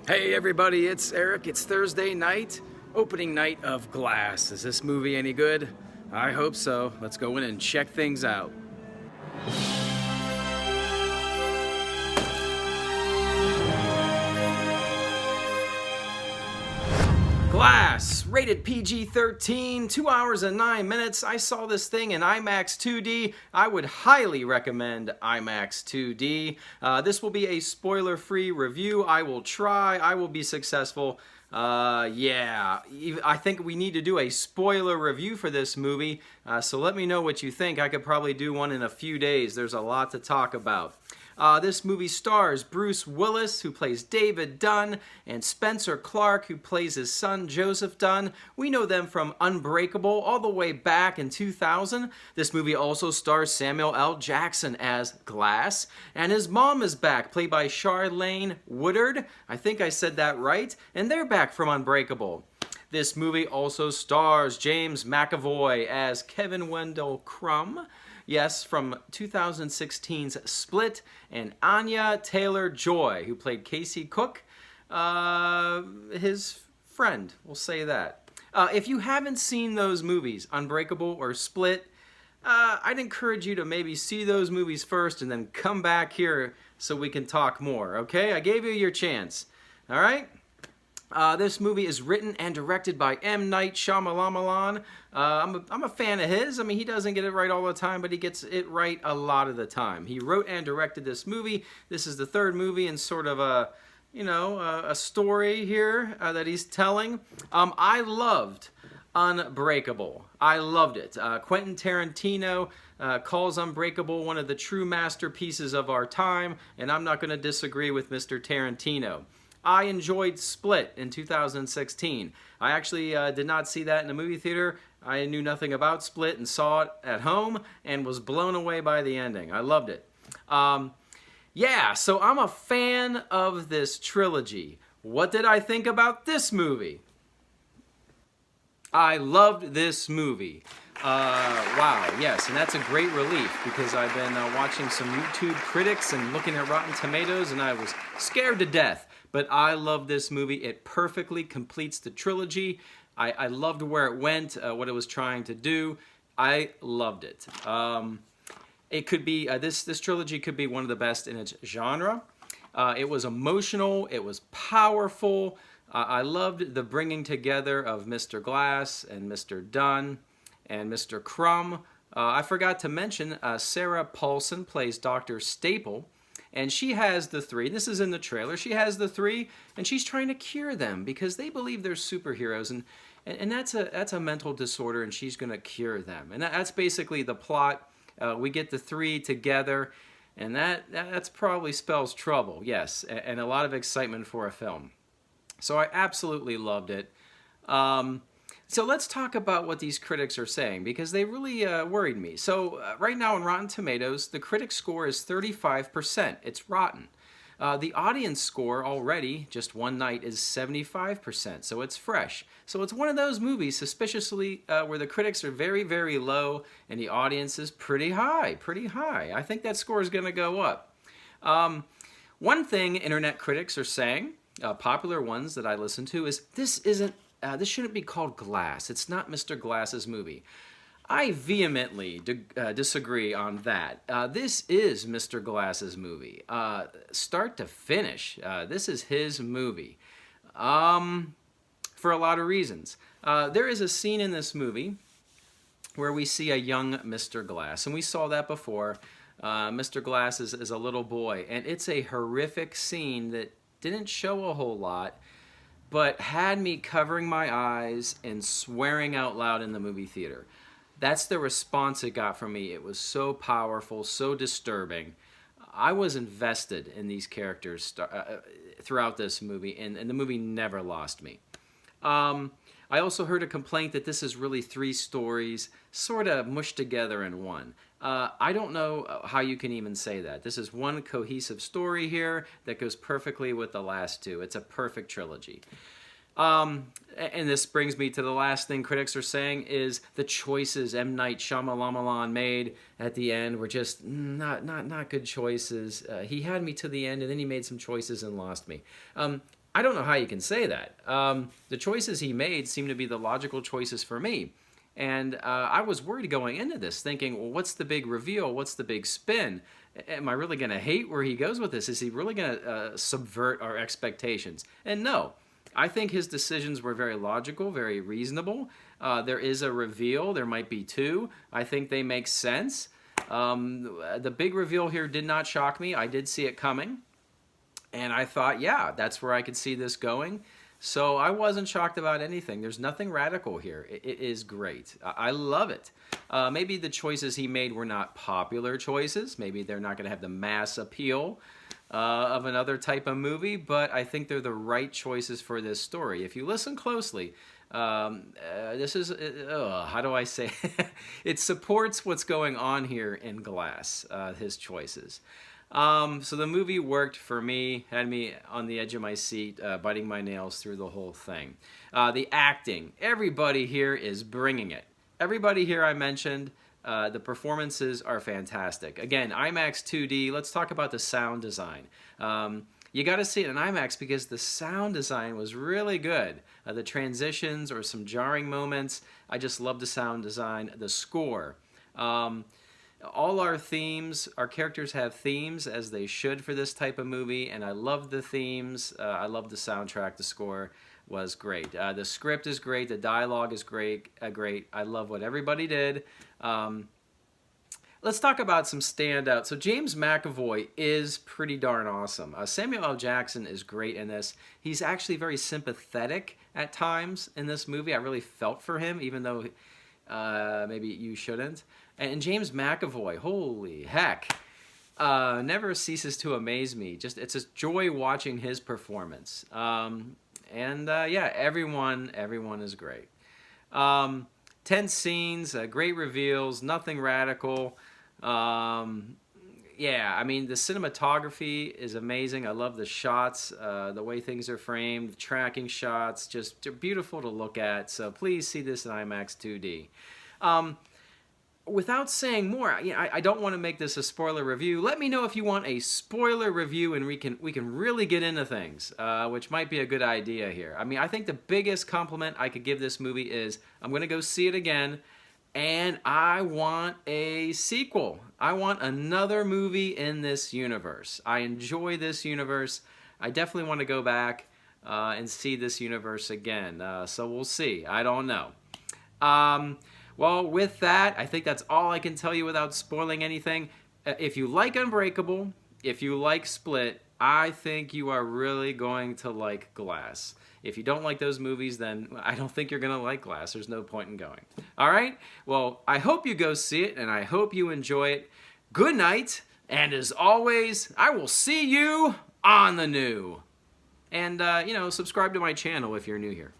Hey everybody, it's Eric. It's Thursday night, opening night of Glass. Is this movie any good? I hope so. Let's go in and check things out. Glass, rated PG-13, 2 hours and 9 minutes. I saw this thing in IMAX 2D. I would highly recommend IMAX 2D. This will be a spoiler-free review. I will try. I will be successful. Yeah, I think we need to do a spoiler review for this movie. So let me know what you think. I could probably do one in a few days. There's a lot to talk about. This movie stars Bruce Willis, who plays David Dunn, and Spencer Clark, who plays his son Joseph Dunn. We know them from Unbreakable all the way back in 2000. This movie also stars Samuel L. Jackson as Glass, and his mom is back, played by Charlene Woodard. I think I said that right, and they're back from Unbreakable. This movie also stars James McAvoy as Kevin Wendell Crumb. Yes, from 2016's Split, and Anya Taylor-Joy, who played Casey Cook, his friend, we'll say that. If you haven't seen those movies, Unbreakable or Split, I'd encourage you to maybe see those movies first and then come back here so we can talk more, okay? I gave you your chance, all right? This movie is written and directed by M. Night Shyamalan. I'm a fan of his. I mean, he doesn't get it right all the time, but he gets it right a lot of the time. He wrote and directed this movie. This is the third movie in sort of a, a story here that he's telling. I loved Unbreakable. I loved it. Quentin Tarantino calls Unbreakable one of the true masterpieces of our time, and I'm not going to disagree with Mr. Tarantino. I enjoyed Split in 2016. I actually did not see that in the movie theater. I knew nothing about Split and saw it at home and was blown away by the ending. I loved it. Yeah, so I'm a fan of this trilogy. What did I think about this movie? I loved this movie. Wow, yes, and that's a great relief because I've been watching some YouTube critics and looking at Rotten Tomatoes, and I was scared to death. But I love this movie. It perfectly completes the trilogy. I loved where it went, what it was trying to do. I loved it. It could be this trilogy could be one of the best in its genre. It was emotional. It was powerful. I loved the bringing together of Mr. Glass and Mr. Dunn and Mr. Crumb. I forgot to mention Sarah Paulsen plays Dr. Staple. And she has the three, this is in the trailer, she has the three, and she's trying to cure them because they believe they're superheroes, and that's a mental disorder, and she's going to cure them. And that's basically the plot. We get the three together, and that's probably spells trouble, yes, and a lot of excitement for a film. So I absolutely loved it. So let's talk about what these critics are saying, because they really worried me. So right now on Rotten Tomatoes, the critic score is 35%. It's rotten. The audience score already, just one night, is 75%, so it's fresh. So it's one of those movies, suspiciously, where the critics are very, very low, and the audience is pretty high, pretty high. I think that score is going to go up. One thing internet critics are saying, popular ones that I listen to, is this this shouldn't be called Glass. It's not Mr. Glass's movie. I vehemently disagree on that. This is Mr. Glass's movie. Start to finish, this is his movie. For a lot of reasons. There is a scene in this movie where we see a young Mr. Glass, and we saw that before. Mr. Glass is a little boy, and it's a horrific scene that didn't show a whole lot, but had me covering my eyes and swearing out loud in the movie theater. That's the response it got from me. It was so powerful, so disturbing. I was invested in these characters throughout this movie, and the movie never lost me. I also heard a complaint that this is really three stories, sort of mushed together in one. I don't know how you can even say that. This is one cohesive story here that goes perfectly with the last two. It's a perfect trilogy. And this brings me to the last thing critics are saying is the choices M. Night Shyamalan made at the end were just not good choices. He had me to the end, and then he made some choices and lost me. I don't know how you can say that. The choices he made seem to be the logical choices for me. And I was worried going into this, thinking, well, what's the big reveal? What's the big spin? Am I really going to hate where he goes with this? Is he really going to subvert our expectations? And no, I think his decisions were very logical, very reasonable. There is a reveal. There might be two. I think they make sense. The big reveal here did not shock me. I did see it coming. And I thought, yeah, that's where I could see this going. So I wasn't shocked about anything. There's nothing radical here. It is great. I love it. Maybe the choices he made were not popular choices. Maybe they're not going to have the mass appeal of another type of movie, but I think they're the right choices for this story. If you listen closely, this is, how do I say? It supports what's going on here in Glass, his choices. So the movie worked for me, had me on the edge of my seat, biting my nails through the whole thing. The acting, everybody here is bringing it. Everybody here I mentioned, the performances are fantastic. Again, IMAX 2D, let's talk about the sound design. You got to see it in IMAX because the sound design was really good. The transitions or some jarring moments, I just love the sound design. The score. All our themes, our characters have themes as they should for this type of movie, and I love the themes. I love the soundtrack. The score was great. The script is great. The dialogue is great. I love what everybody did. Let's talk about some standouts. So James McAvoy is pretty darn awesome. Samuel L. Jackson is great in this. He's actually very sympathetic at times in this movie. I really felt for him, even though maybe you shouldn't. And James McAvoy, holy heck, never ceases to amaze me. Just it's a joy watching his performance. Yeah, everyone is great. 10 scenes, great reveals, nothing radical. Yeah, I mean, the cinematography is amazing. I love the shots, the way things are framed, the tracking shots, just beautiful to look at. So please see this in IMAX 2D. Without saying more, I don't want to make this a spoiler review. Let me know if you want a spoiler review and we can really get into things, which might be a good idea here. I mean, I think the biggest compliment I could give this movie is I'm going to go see it again, and I want a sequel. I want another movie in this universe. I enjoy this universe. I definitely want to go back and see this universe again. So we'll see. I don't know. Well, with that, I think that's all I can tell you without spoiling anything. If you like Unbreakable, if you like Split, I think you are really going to like Glass. If you don't like those movies, then I don't think you're going to like Glass. There's no point in going. All right? Well, I hope you go see it, and I hope you enjoy it. Good night, and as always, I will see you on the new. And, subscribe to my channel if you're new here.